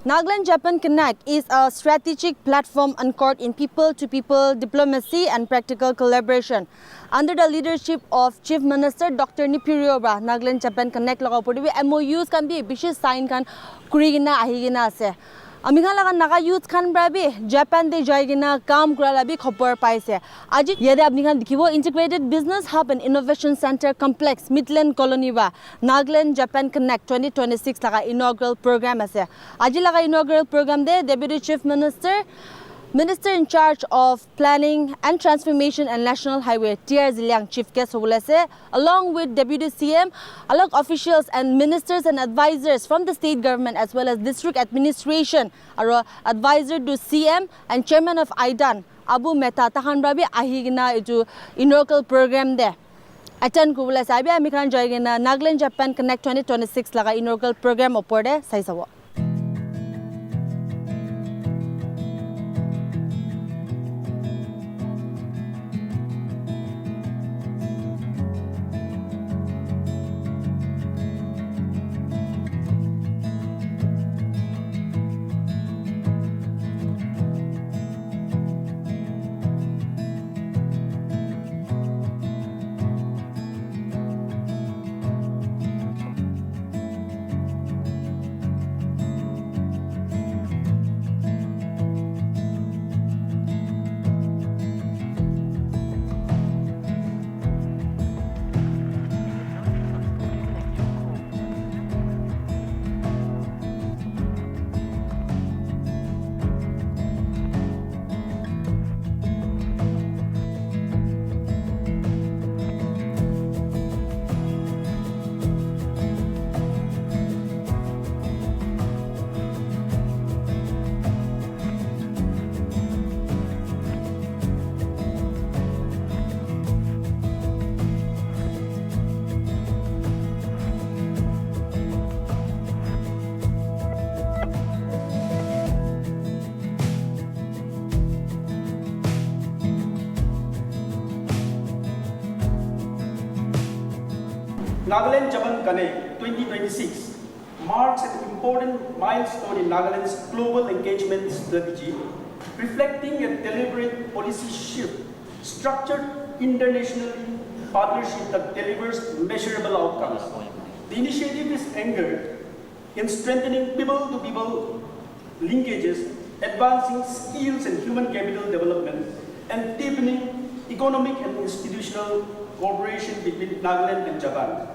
Nagaland-Japan Connect is a strategic platform anchored in people-to-people diplomacy and practical collaboration. Under the leadership of Chief Minister Dr. Nipirioba, Nagaland-Japan Connect lagapodi MOUs can be bishi sign kan kurigina ahigina ase. Aminga laga naga youth kan brabi Japan de jaigina kam kurala bi khopor paise. Aji yede apni kan dikhibo integrated business hub and innovation center complex Midland Colony ba Nagaland-Japan Connect 2026 laga inaugural program ase. Aji laga inaugural program de Deputy Chief Minister in charge of Planning and Transformation and National Highway, T.R. Ziliang, Chief Guest Hobulase, along with Deputy CM, along officials and ministers and advisors from the state government as well as district administration, are advisor to CM and Chairman of IDAN, Abu Mehta, Tahan Brabi, Ahigina, itu inaugural program there. Attend Kubulase, Abi Amikan Joygina, Nagaland-Japan Connect 2026 laga inaugural program oporde, Saisawa. Nagaland-Japan Connect 2026 marks an important milestone in Nagaland's global engagement strategy, reflecting a deliberate policy shift, structured internationally partnership that delivers measurable outcomes. The initiative is anchored in strengthening people-to-people linkages, advancing skills and human capital development, and deepening economic and institutional cooperation between Nagaland and Japan.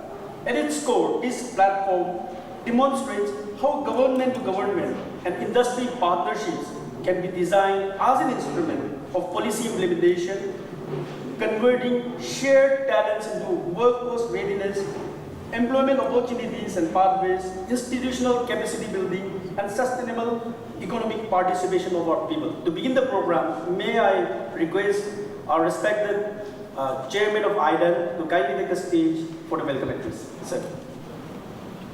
At its core, this platform demonstrates how government to government and industry partnerships can be designed as an instrument of policy implementation, converting shared talents into workforce readiness, employment opportunities and pathways, institutional capacity building, and sustainable economic participation of our people. To begin the program, may I request our respected Chairman of IDAN to kindly take the stage for the welcome address. Sir.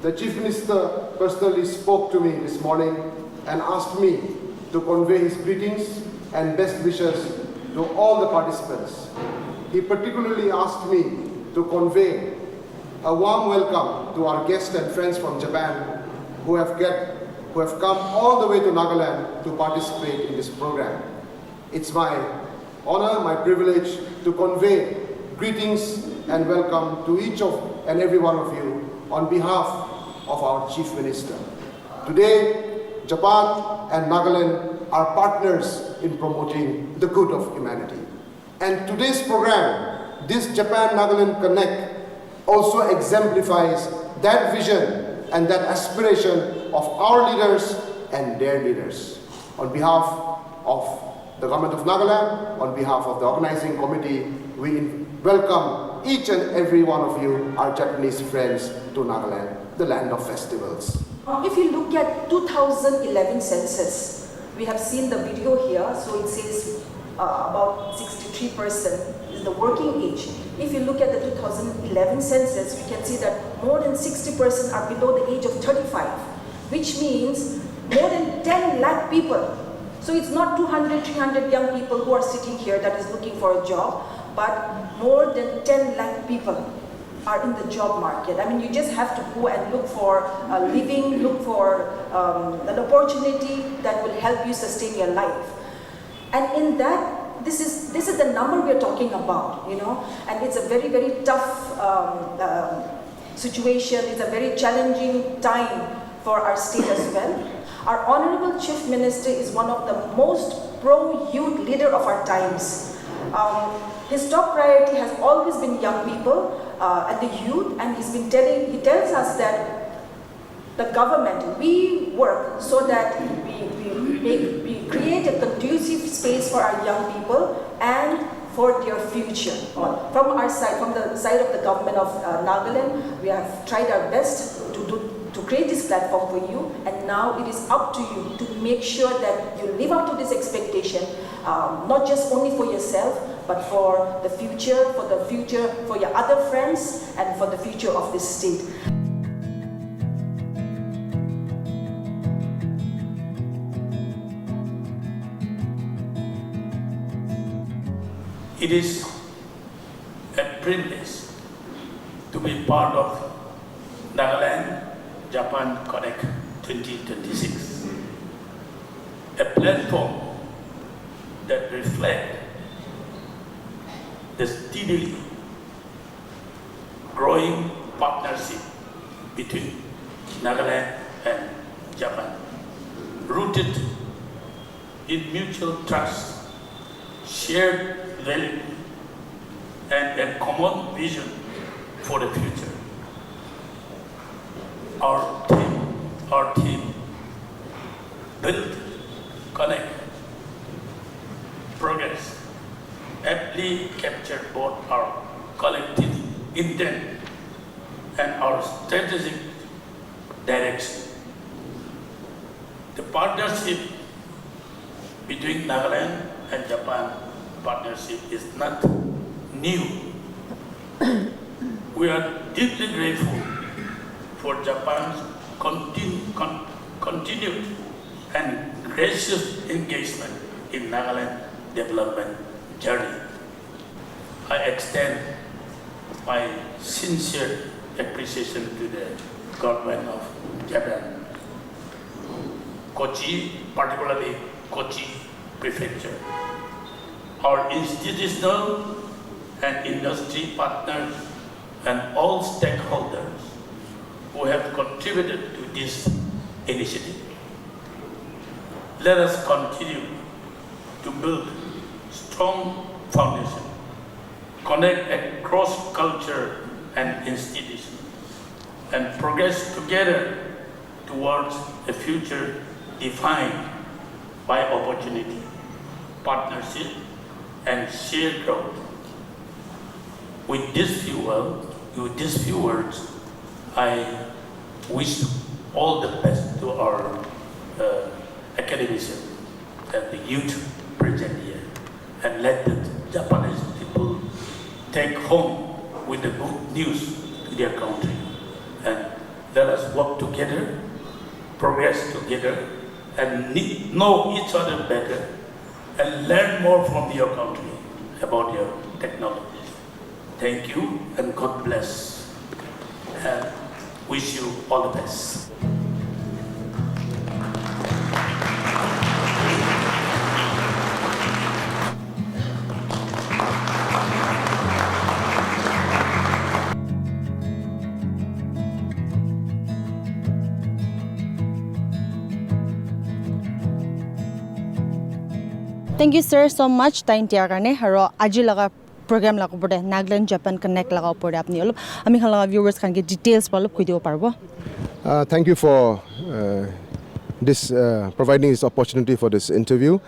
The Chief Minister personally spoke to me this morning and asked me to convey his greetings and best wishes to all the participants. He particularly asked me to convey a warm welcome to our guests and friends from Japan who have come all the way to Nagaland to participate in this program. It's my honor, my privilege to convey greetings and welcome to each and every one of you on behalf of our Chief Minister. Today, Japan and Nagaland are partners in promoting the good of humanity. And today's program, this Japan-Nagaland Connect, also exemplifies that vision and that aspiration of our leaders and their leaders. On behalf of the Government of Nagaland, on behalf of the organizing committee, we welcome each and every one of you, our Japanese friends, to Nagaland, the land of festivals. If you look at 2011 census, we have seen the video here, so it says about 63% is the working age. If you look at the 2011 census, we can see that more than 60% are below the age of 35, which means more than 10 lakh people. So it's not 200, 300 young people who are sitting here that is looking for a job, but more than 10 lakh people are in the job market. I mean, you just have to go and look for a living, look for an opportunity that will help you sustain your life. And in that, this is the number we're talking about, you know, and it's a very, very tough situation. It's a very challenging time for our state as well. Our Honorable Chief Minister is one of the most pro-youth leader of our times. His top priority has always been young people and the youth, and he tells us that the government, we work so that we create a conducive space for our young people and for their future. From our side, from the side of the government of Nagaland, we have tried our best to create this platform for you, and now it is up to you to make sure that you live up to this expectation, not just only for yourself, but for the future, for your other friends, and for the future of this state. It is a privilege to be part of Nagaland-Japan Connect 2026, a platform that reflects the steadily growing partnership between Nagaland and Japan, rooted in mutual trust, shared value, and a common vision for the future. Our team build, connect, progress, aptly capture both our collective intent and our strategic direction. The partnership between Nagaland and Japan partnership is not new. We are deeply grateful for Japan's continued and gracious engagement in Nagaland development journey. I extend my sincere appreciation to the government of Japan, Kochi, particularly Kochi Prefecture, our institutional and industry partners, and all stakeholders who have contributed to this initiative. Let us continue to build strong foundation, connect across culture and institutions, and progress together towards a future defined by opportunity, partnership, and shared growth. With these few words, I wish all the best to our academicians and the youth present here, and let the Japanese people take home with the good news to their country. And let us work together, progress together, and know each other better, and learn more from your country about your technologies. Thank you, and God bless, and wish you all the best. Thank you, sir, so much. Time tiar karne haro aji laga program laga pore Nagaland-Japan Connect laga pore apni olop ami khala viewers khan ke details olop koi dibo parbo. Thank you for this providing this opportunity for this interview.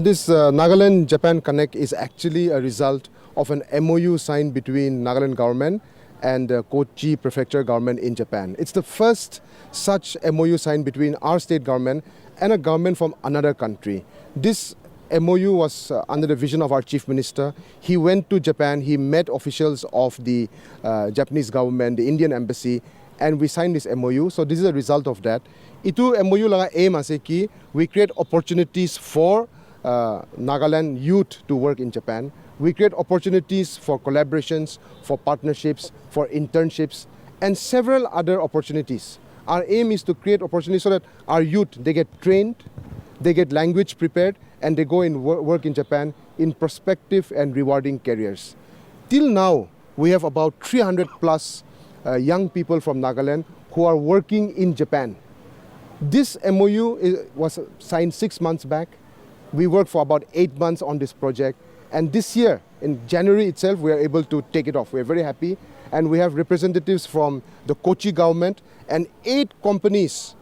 This Nagaland-Japan Connect is actually a result of an MOU signed between Nagaland government and Kochi Prefecture government in Japan. It's the first such MOU signed between our state government and a government from another country. This MOU was under the vision of our Chief Minister. He went to Japan, he met officials of the Japanese government, the Indian embassy, and we signed this MOU. So this is a result of that. Itu MOU laga aim ase ki we create opportunities for Nagaland youth to work in Japan. We create opportunities for collaborations, for partnerships, for internships, and several other opportunities. Our aim is to create opportunities so that our youth, they get trained, they get language prepared, and they go and work in Japan in prospective and rewarding careers. Till now, we have about 300 plus young people from Nagaland who are working in Japan. This MOU was signed 6 months back. We worked for about 8 months on this project. And this year, in January itself, we are able to take it off. We are very happy. And we have representatives from the Kochi government and 8 companies,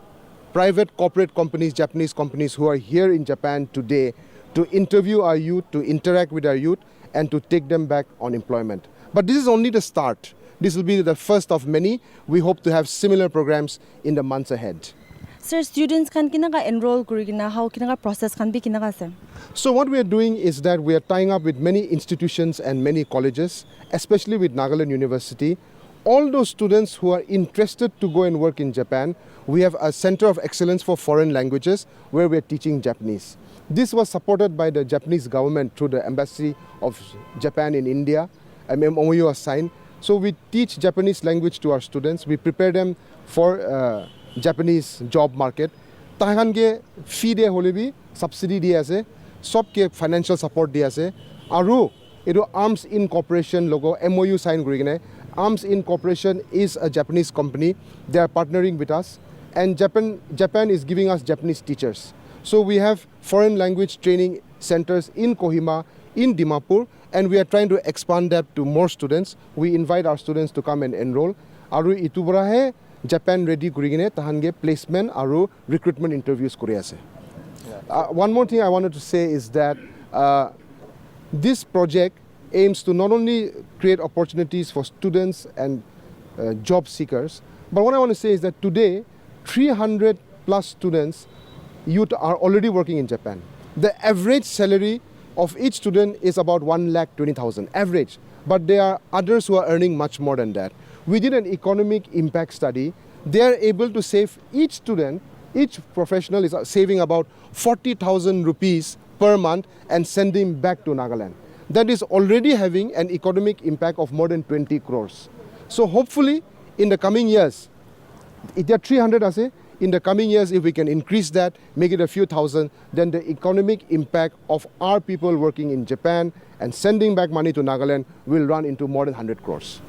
private corporate companies, Japanese companies who are here in Japan today to interview our youth, to interact with our youth, and to take them back on employment. But this is only the start. This will be the first of many. We hope to have similar programs in the months ahead. Sir, students can enroll kurigina how process can be sir? So what we are doing is that we are tying up with many institutions and many colleges, especially with Nagaland University. All those students who are interested to go and work in Japan, we have a Center of Excellence for Foreign Languages where we are teaching Japanese. This was supported by the Japanese government through the Embassy of Japan in India. MOU was signed. So we teach Japanese language to our students. We prepare them for Japanese job market. Tahange fee de holebi subsidy di ase, sobke financial support di ase. Aru edo Arms Incorporation logo MOU sign kurigine. Arms Incorporation is a Japanese company. They are partnering with us, and Japan is giving us Japanese teachers. So we have foreign language training centers in Kohima, in Dimapur, and we are trying to expand that to more students. We invite our students to come and enroll. Aru itubarahe Japan ready kurigine tahange placement aru recruitment interviews kuri ase. One more thing I wanted to say is that this project aims to not only create opportunities for students and job seekers, but what I want to say is that today 300 plus students, youth are already working in Japan. The average salary of each student is about 1,20,000 average, but there are others who are earning much more than that. We did an economic impact study. They are able to save, each student, each professional is saving about 40,000 rupees per month and sending back to Nagaland. That is already having an economic impact of more than 20 crores. So hopefully in the coming years, if there are 300 ase, in the coming years, if we can increase that, make it a few thousand, then the economic impact of our people working in Japan and sending back money to Nagaland will run into more than 100 crores.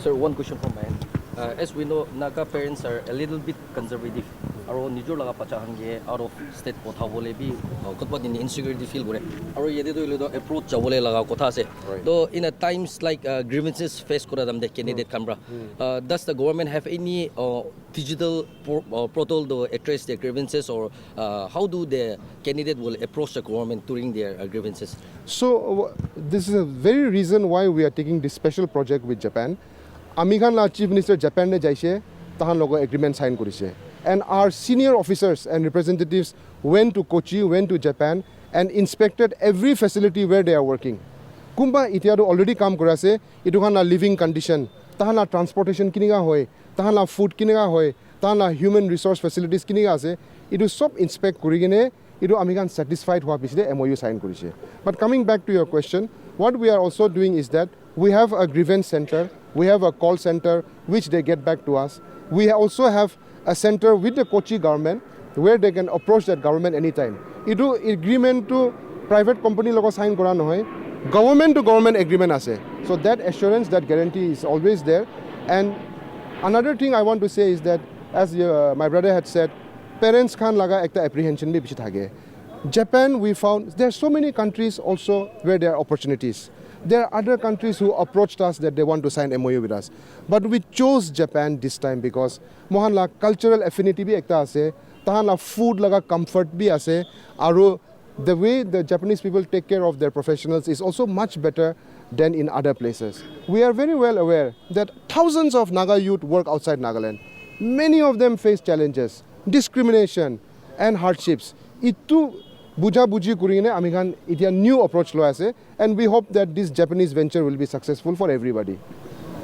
Sir, one question from my end. As we know, Naga parents are a little bit conservative. Aro nijor laga pachahange out of state kotha bole bi kotpa din insecurity feel gore. Aro yede do iledo approach jabole laga kotha se. So in a times like grievances face kora dam de candidate camera. Does the government have any digital portal to address their grievances, or how do the candidate will approach the government during their grievances? So this is a very reason why we are taking this special project with Japan. Amikhan la Chief Minister Japan ne jaise, tahan logo agreement sign kurise. And our senior officers and representatives went to Kochi, went to Japan, and inspected every facility where they are working. Kumba itiado already kam korase, ituhan la living condition, tahan la transportation kiniga hoy, tahan la food kiniga hoy, tahan la human resource facilities kiniga ase, itu sob inspect kurigine, itu amikhan satisfied hua piside MOU sign kurise. But coming back to your question, what we are also doing is that we have a grievance center, we have a call center which they get back to us. We also have a center with the Kochi government where they can approach that government anytime. Itu agreement to private company logo sign kora nohoy, government to government agreement ase. So that assurance, that guarantee is always there. And another thing I want to say is that, as my brother had said, parents khan laga ekta apprehension bhi bishi thage. Japan, we found there are so many countries also where there are opportunities. There are other countries who approached us that they want to sign MOU with us. But we chose Japan this time because mohan la cultural affinity bhi ekta ase, tahan la food laga comfort bhi ase, aru the way the Japanese people take care of their professionals is also much better than in other places. We are very well aware that thousands of Naga youth work outside Nagaland. Many of them face challenges, discrimination and hardships. Itu buja buji kurine amikhan itia new approach lo ase, and we hope that this Japanese venture will be successful for everybody.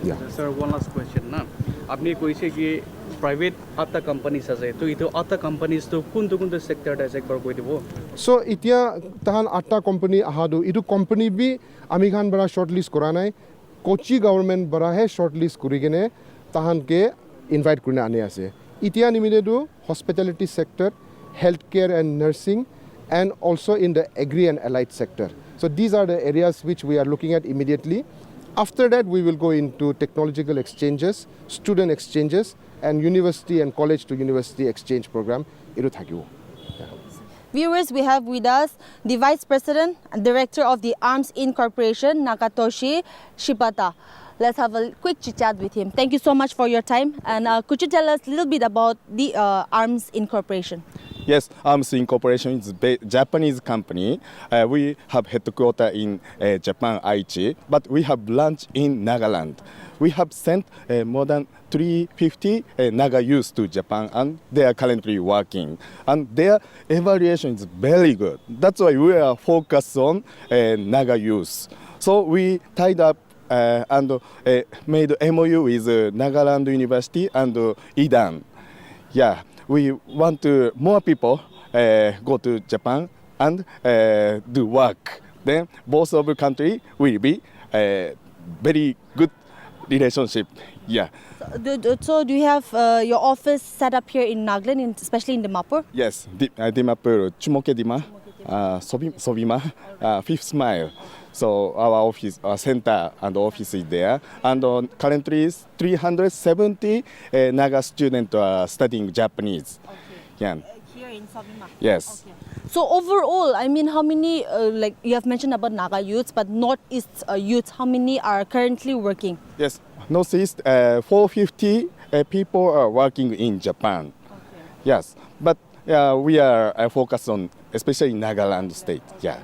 Yeah. Sir, one last question na. Apni koise ki private atta companies ase to itu atta companies to kuntu sector ta ekbar koi dibo So itia tahan 8 company ahadu idu company bi ami khan bara shortlist kora nai Kochi government bara he shortlist kuri gene tahan ke invite kurina ane ase itia nimide du hospitality sector healthcare and nursing and also in the agri and allied sector. So these are the areas which we are looking at immediately. After that, we will go into technological exchanges, student exchanges, and university and college to university exchange program. Viewers, we have with us the Vice President and Director of the Arms Incorporation, Nakatoshi Shibata. Let's have a quick chit-chat with him. Thank you so much for your time. And could you tell us a little bit about the Arms Incorporation? Yes, Arms Incorporation is a Japanese company. We have headquarters in Japan, Aichi, but we have branch in Nagaland. We have sent more than 350 Naga youth to Japan, and they are currently working. And their evaluation is very good. That's why we are focused on Naga youth. So we tied up and made MOU with Nagaland University and Idan. Yeah. We want more people go to Japan and do work. Then both of the country will be very good relationship. Yeah. So do you have your office set up here in Nagaland, especially in Dimapur? Yes, Dimapur, Chumokedima, Sobima, Fifth Mile. So our office, our center and office is there. And currently 370 Naga students are studying Japanese. Okay. Yeah. Here in Sobima? Yes. Okay. So overall, I mean, how many, like you have mentioned about Naga youths, but Northeast youths, how many are currently working? Yes, Northeast, 450 people are working in Japan. Okay. Yes, but we are focused on especially Nagaland state. Yeah.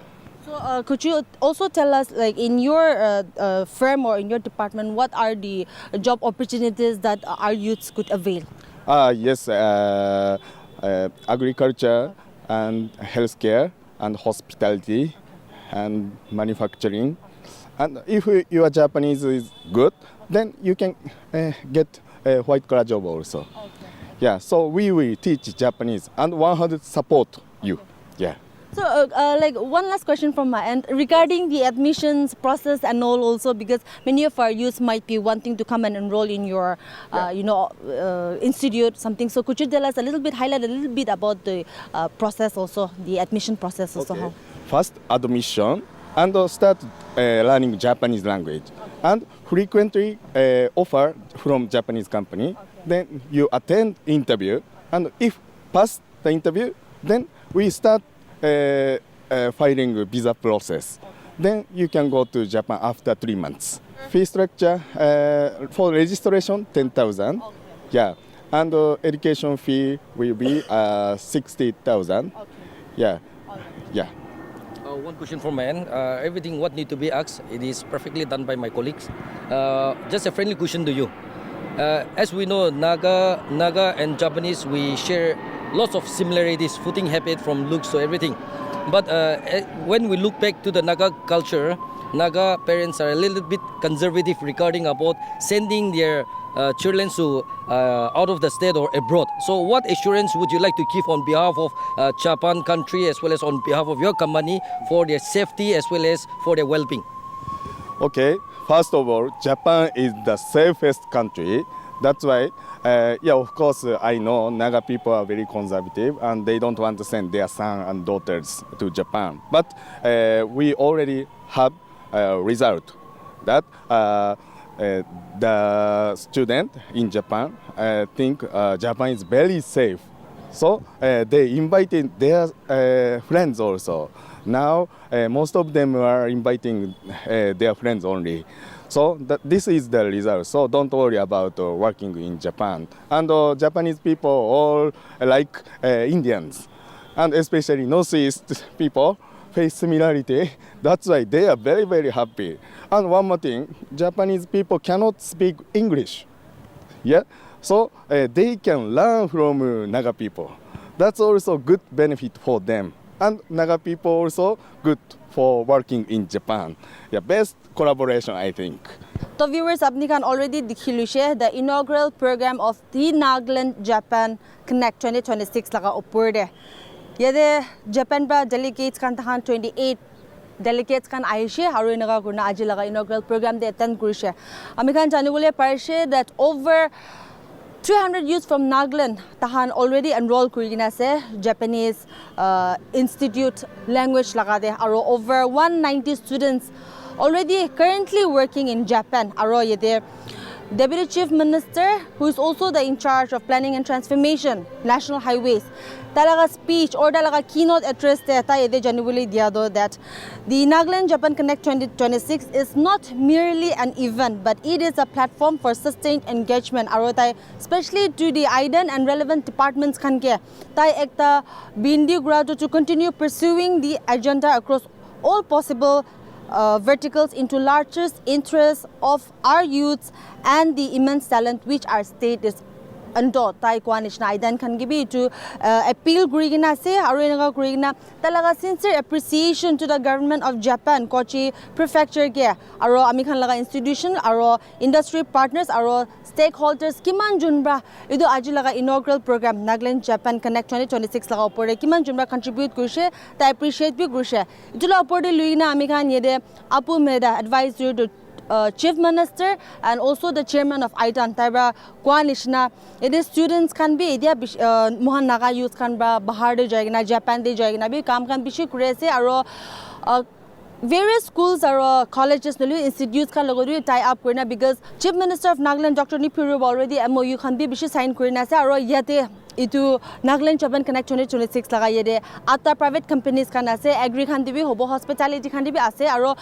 So could you also tell us, like in your firm or in your department, what are the job opportunities that our youths could avail? Yes, agriculture and healthcare and hospitality and manufacturing. And if your Japanese is good, then you can get a white collar job also. Okay. Yeah, so we will teach Japanese and 100 support you. Yeah. So, like one last question from my end regarding the admissions process and all, also because many of our youths might be wanting to come and enroll in your, institute, something. So, could you tell us a little bit, highlight a little bit about the process also, the admission process also? Okay. How? First, admission and start learning Japanese language. And frequently offer from Japanese company. Then you attend interview, and if pass the interview, then we start filing visa process. Then you can go to Japan after 3 months. Fee structure for registration 10,000. Yeah, and education fee will be 60,000. Yeah, yeah. One question from my end. Everything what need to be asked, it is perfectly done by my colleagues. Just a friendly question to you. As we know, Naga and Japanese, we share lots of similarities, footing habit from looks to everything. But when we look back to the Naga culture, Naga parents are a little bit conservative regarding about sending their children to out of the state or abroad. So what assurance would you like to give on behalf of Japan country as well as on behalf of your company for their safety as well as for their well-being? Okay, first of all, Japan is the safest country. That's why, of course, I know Naga people are very conservative and they don't want to send their sons and daughters to Japan. But we already have a result that the student in Japan think Japan is very safe. So they invited their friends also. Now most of them are inviting their friends only. So this is the result. So don't worry about working in Japan. And Japanese people all like Indians, and especially Northeast people face similarity. That's why they are very, very happy. And one more thing, Japanese people cannot speak English. Yeah, so they can learn from Naga people. That's also good benefit for them. and Naga people also good for working in Japan. Yeah, best collaboration, I think. So viewers, apni kan already dikhilushe the inaugural program of the Nagaland-Japan Connect 2026 laga upur de. Yede Japan ba delegates kan tahan 28 delegates kan aishe aru inaga kurna aji laga inaugural program de attend kurishe. Ami kan janibole parishe that over 300 youths from Nagaland tahan already enrolled kurigina se Japanese Institute language laga de aru over 190 students already currently working in Japan. Aro yede Deputy Chief Minister, who is also the in charge of planning and transformation, national highways, talaga speech or talaga keynote address te ta yede janibuli diado that the Nagaland-Japan Connect 2026 is not merely an event, but it is a platform for sustained engagement. Aro tai especially to the IDEN and relevant departments kan ke tai ekta bindi grado to continue pursuing the agenda across all possible verticals into largest interests of our youths and the immense talent which our state is ando tai kwanish na aidan kan gibi to appeal gurigina se aruinaga gurigina talaga sincere appreciation to the government of Japan Kochi prefecture ge aro ami khan laga institution aro industry partners aro stakeholders kiman junbra idu aji laga inaugural program Nagaland-Japan Connect 2026 laga upore kiman junbra contribute kurise ta appreciate bi kurise idu la upore luina ami khan yede apu meda advise you to Chief Minister and also the chairman of IDEN Taiba Kwanishna. It is students can be idea Mohan Naga youth can ba bahar de jayegna Japan de jayegna bi kam kan bishi kurese aro various schools or colleges institutes kan logo tie up kurna because Chief Minister of Nagaland Dr. Nipurub already MOU kan bi bishi sign kurina se aro yate itu Nagaland-Japan Connect 2026 laga yede ata private companies kan ase agri kan dibi hobo hospitality kan dibi ase aro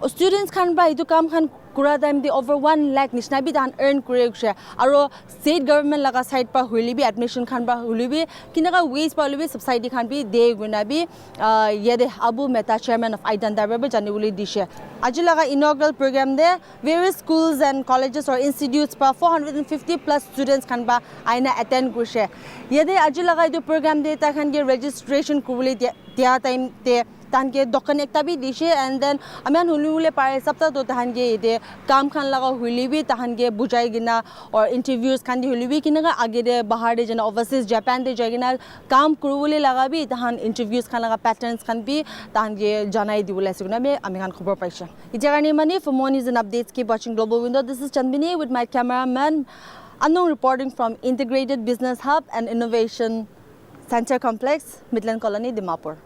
students kan ba itu kam kan kura time the over 1 lakh nishna bi dan earn kure aro state government laga side pa huli bi admission kan ba huli bi kinaga ways pa huli bi subsidy kan bi de guna bi yede Abu Mehta chairman of IDEN darba ba janibuli dishe aji laga inaugural program de various schools and colleges or institutes pa 450 plus students kan ba aina attend kurse yede aji laga itu program de ta kan ge registration kubuli dia time te tan ke dokan ekta bi dishe and then aman hulule pare sapta to tan ge ide kam khan laga huli bi tan ge bujai gina or interviews kan di huli bi kinaga age de bahar de jana overseas Japan de jagina kam kurule laga bi tan interviews kan laga patterns kan bi tan ge janai di bula siguna me ami kan khobor paisha ijagani mani for more news and updates keep watching Global Window. This is Chandbini with my cameraman Unknown reporting from Integrated Business Hub and Innovation Center Complex, Midland Colony, Dimapur.